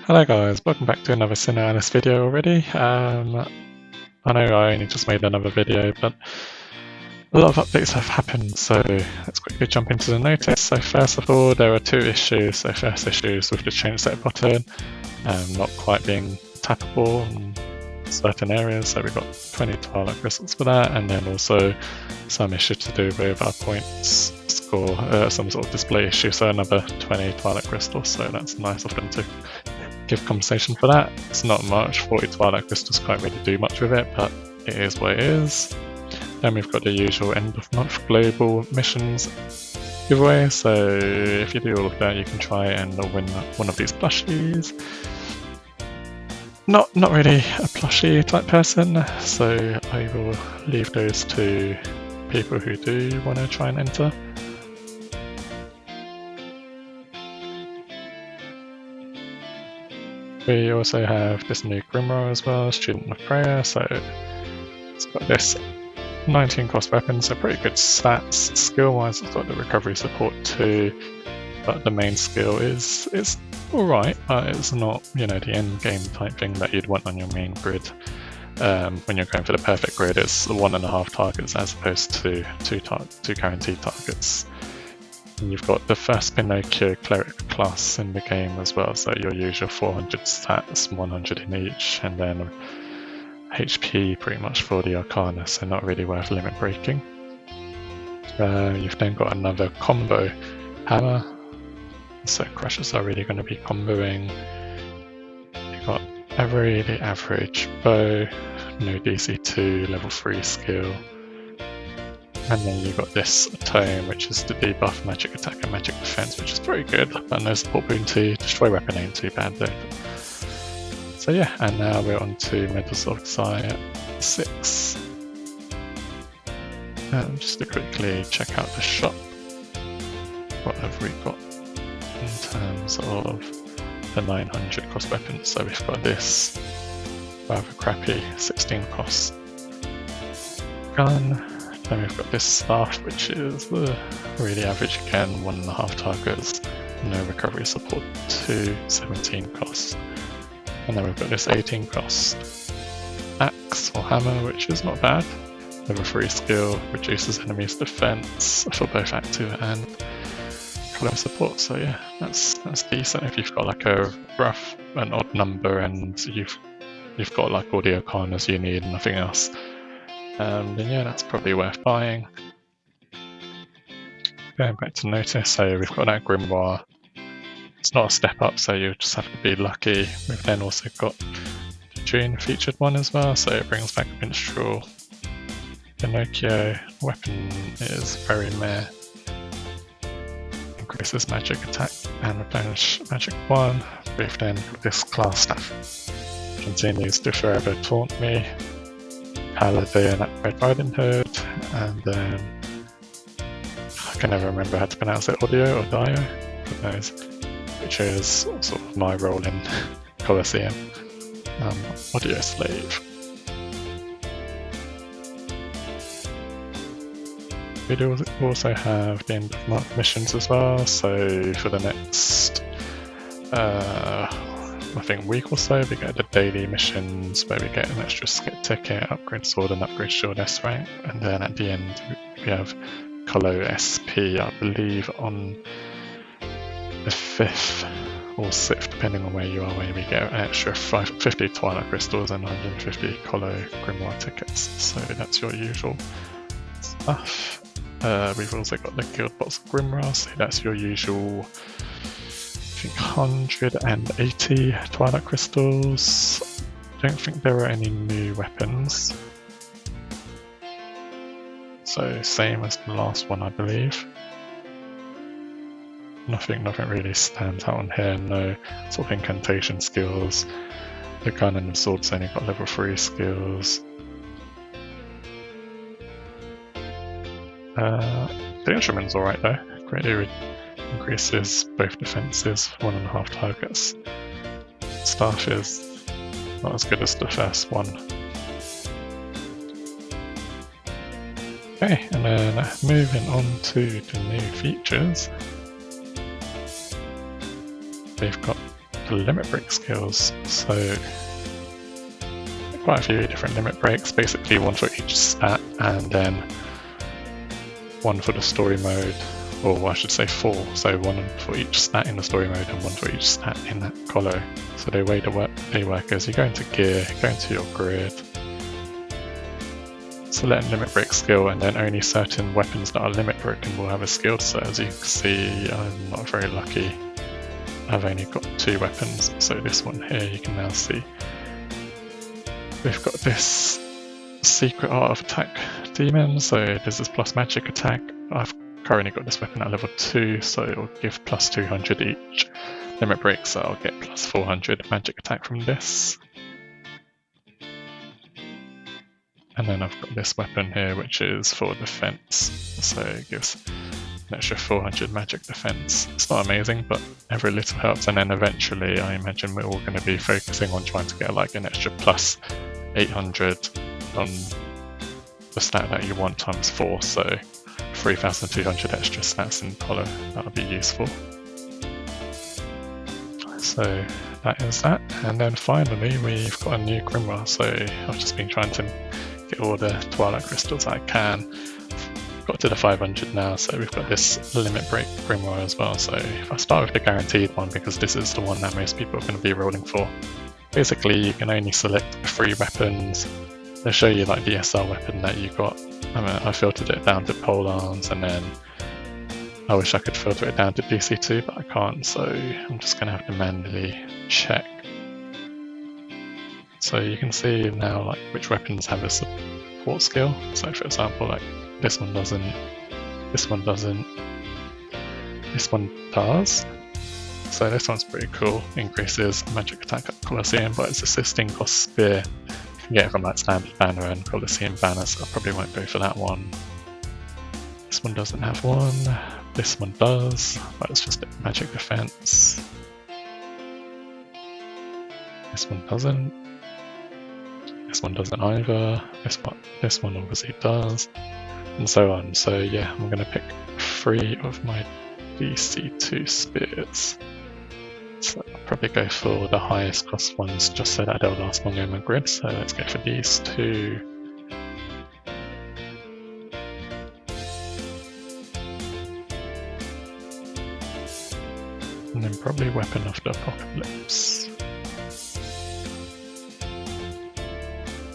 Hello guys, welcome back to another SINoALICE video already. I know I only just made another video, but a lot of updates have happened, so let's quickly jump into the notice. So first of all, there are two issues. So first issue is with the change set button not quite being tappable in certain areas, so we've got 20 Twilight crystals for that, and then also some issue to do with our points score, some sort of display issue, so another 20 Twilight crystals, so that's nice of them to give compensation for that. It's not much, 40 Twilight crystals can't really do much with it, but it is what it is. Then we've got the usual end of month global missions giveaway, so if you do all of that you can try and win one of these plushies. Not really a plushie type person, so I will leave those to people who do want to try and enter. We also have this new Grimoire as well, Student of Prayer, so it's got this 19 cost weapon, so pretty good stats. Skill wise it's got the recovery support too, but the main skill is alright, but it's not, you know, the end game type thing that you'd want on your main grid. When you're going for the perfect grid, it's 1.5 targets as opposed to two guaranteed targets. And you've got the first Pinocchio Cleric class in the game as well, so your usual 400 stats, 100 in each, and then HP pretty much for the Arcana, so not really worth limit breaking. You've then got another combo hammer, so crushers are really going to be comboing. You've got a really average bow, no DC2, level 3 skill. And then you've got this tome, which is the debuff magic attack and magic defense, which is pretty good, but no support boon to destroy weapon ain't too bad though. So yeah, and now we're on to Medals of Desire 6. And just to quickly check out the shop, what have we got in terms of the 900 cost weapons? So we've got this rather crappy 16 cost gun. Then we've got this staff, which is really average again, 1.5 targets, no recovery support to 17 cost. And then we've got this 18 cost axe or hammer, which is not bad. Level 3 skill, reduces enemies' defense for both active and close support. So yeah, that's decent if you've got like an odd number and you've got like all the arcanas you need and nothing else. Then yeah, that's probably worth buying. Going back to notice, so we've got that Grimoire. It's not a step up, so you just have to be lucky. We've then also got the June featured one as well, so it brings back Minstrel. Pinocchio weapon is very meh. Increases magic attack and replenish magic 1. We've then got this class staff. Continues to forever taunt me. Paladin at Red Riding Hood, and then I can never remember how to pronounce it, Audio or Dio, who knows, which is sort of my role in Colosseum, Audio Slave. We do also have the end of month missions as well, so for the next I think week or so we get the daily missions where we get an extra skip ticket, upgrade sword and upgrade shield S rank, and then at the end we have Colo SP, I believe on the 5th or 6th depending on where you are, where we get an extra 50 Twilight crystals and 150 Colo Grimoire tickets, so that's your usual stuff. We've also got the Guild Box Grimoire, so that's your usual I think 180 Twilight crystals. Don't think there are any new weapons. So same as the last one, I believe. Nothing really stands out on here. No sort of incantation skills. The gun and the sword's only got level 3 skills. The instrument's alright though. Greatly increases both defenses, 1.5 targets. Staff is not as good as the first one. Okay, and then moving on to the new features. We've got the limit break skills. So quite a few different limit breaks, basically one for each stat and then one for the story mode, or I should say 4, so one for each stat in the story mode and one for each stat in that colo. So the way they work is you go into gear, go into your grid, select limit break skill, and then only certain weapons that are limit broken will have a skill. So as you can see, I'm not very lucky. I've only got 2 weapons, so this one here you can now see. We've got this secret art of attack demon, so this is plus magic attack. I've currently got this weapon at level 2, so it will give plus 200 each limit break, so I'll get plus 400 magic attack from this. And then I've got this weapon here which is for defense, so it gives an extra 400 magic defense. It's not amazing, but every little helps, and then eventually I imagine we're all going to be focusing on trying to get like an extra plus 800 on the stat that you want times 4, so 3,200 extra stats in colo. That'll be useful. So that is that, and then finally we've got a new Grimoire. So I've just been trying to get all the Twilight crystals I can. Got to the 500 now, so we've got this limit break Grimoire as well. So if I start with the guaranteed one, because this is the one that most people are going to be rolling for, basically you can only select 3 weapons. They'll show you like the SR weapon that you got. I filtered it down to polearms, and then I wish I could filter it down to DC2, but I can't, so I'm just going to have to manually check. So you can see now like which weapons have a support skill. So for example, like this one doesn't, this one doesn't, this one does. So this one's pretty cool. Increases magic attack at Colosseum, but its assisting costs spear. You can get it from like standard banner and Colosseum banner, so I probably won't go for that one. This one doesn't have one. This one does, but it's just magic defense. This one doesn't. This one doesn't either. This one obviously does, and so on. So yeah, I'm gonna pick 3 of my DC2 spears. So I'll probably go for the highest cost ones just so that they'll last longer in my grid. So let's go for these 2. And then probably Weapon of the Apocalypse.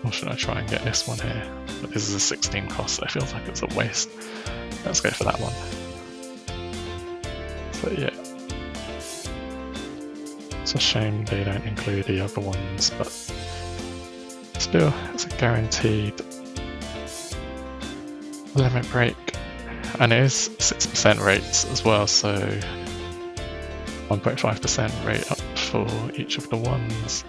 Or should I try and get this one here? But this is a 16 cost, so it feels like it's a waste. Let's go for that one. So yeah. It's a shame they don't include the other ones, but still, it's a guaranteed limit break. And it is 6% rates as well, so 1.5% rate up for each of the ones.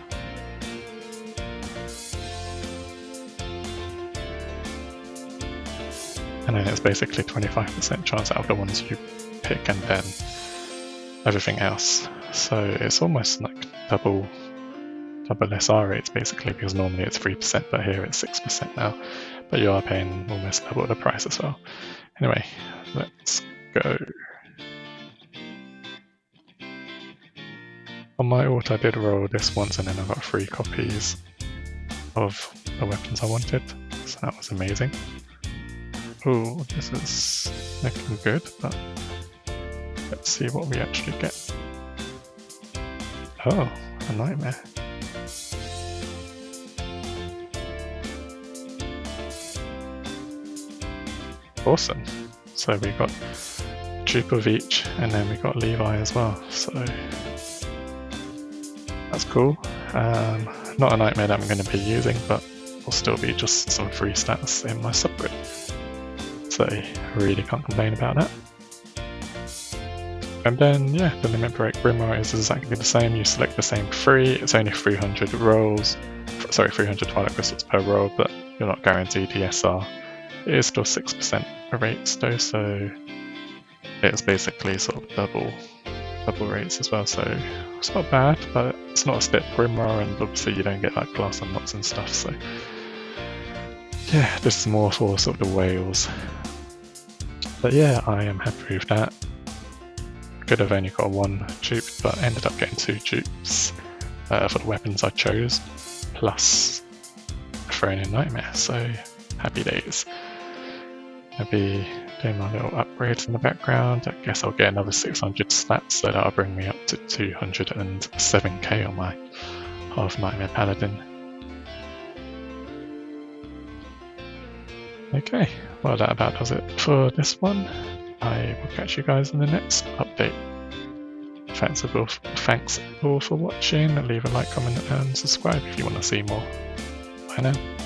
And then it's basically 25% chance out of the ones you pick, and then everything else. So it's almost like double SR rates basically, because normally it's 3%, but here it's 6% now. But you are paying almost double the price as well. Anyway, let's go. On my ult I did roll this once, and then I got 3 copies of the weapons I wanted, so that was amazing. Oh, this is looking good, but let's see what we actually get. Oh, a nightmare. Awesome. So we got dupe of each, and then we got Levi as well, so that's cool. Not a nightmare that I'm going to be using, but will still be just some free stats in my subgrid. So really can't complain about that. And then yeah, the limit break Grimoire is exactly the same. You select the same 3. It's only 300 rolls. Sorry, 300 Twilight crystals per roll, but you're not guaranteed the SR. It is still 6% rates though, so it's basically sort of double rates as well. So it's not bad, but it's not a step Grimoire, and obviously you don't get like class unlocks and stuff. So yeah, this is more for sort of the whales. But yeah, I am happy with that. Could have only got 1 dupe but ended up getting 2 dupes for the weapons I chose, plus throwing in Nightmare, so happy days. I'll be doing my little upgrades in the background. I guess I'll get another 600 stats, so that'll bring me up to 207k on my Half Nightmare Paladin. Okay, well that about does it for this one. I will catch you guys in the next update. Thanks all for watching. Leave a like, comment and subscribe if you want to see more. Bye now.